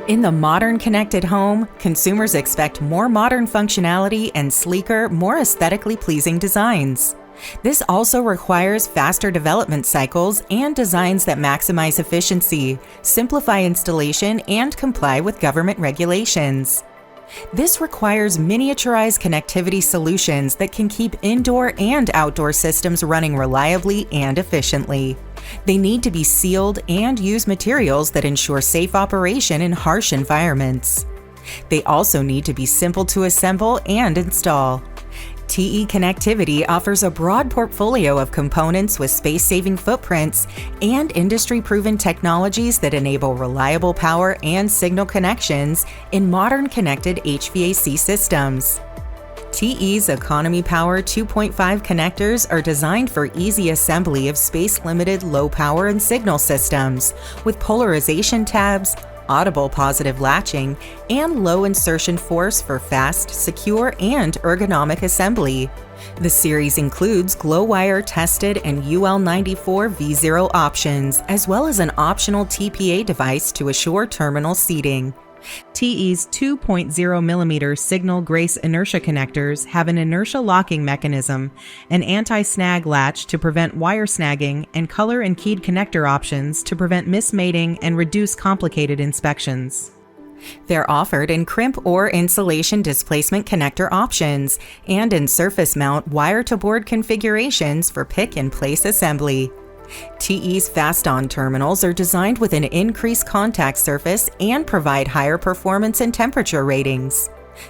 In the modern connected home, consumers expect more modern functionality and sleeker, more aesthetically pleasing designs. This also requires faster development cycles and designs that maximize efficiency, simplify installation, and comply with government regulations. This requires miniaturized connectivity solutions that can keep indoor and outdoor systems running reliably and efficiently. They need to be sealed and use materials that ensure safe operation in harsh environments. They also need to be simple to assemble and install. TE Connectivity offers a broad portfolio of components with space-saving footprints and industry-proven technologies that enable reliable power and signal connections in modern connected HVAC systems. TE's Economy Power 2.5 connectors are designed for easy assembly of space-limited low-power and signal systems, with polarization tabs, audible positive latching, and low insertion force for fast, secure, and ergonomic assembly. The series includes glow-wire tested and UL94 V0 options, as well as an optional TPA device to assure terminal seating. TE's 2.0mm signal grace inertia connectors have an inertia locking mechanism, an anti-snag latch to prevent wire snagging, and color and keyed connector options to prevent mismating and reduce complicated inspections. They're offered in crimp or insulation displacement connector options and in surface mount wire-to-board configurations for pick-and-place assembly. TE's Fast-On terminals are designed with an increased contact surface and provide higher performance and temperature ratings.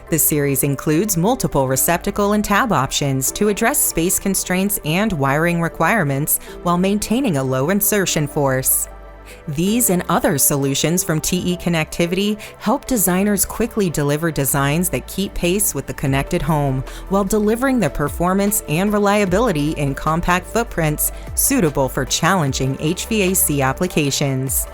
The series includes multiple receptacle and tab options to address space constraints and wiring requirements while maintaining a low insertion force. These and other solutions from TE Connectivity help designers quickly deliver designs that keep pace with the connected home while delivering the performance and reliability in compact footprints suitable for challenging HVAC applications.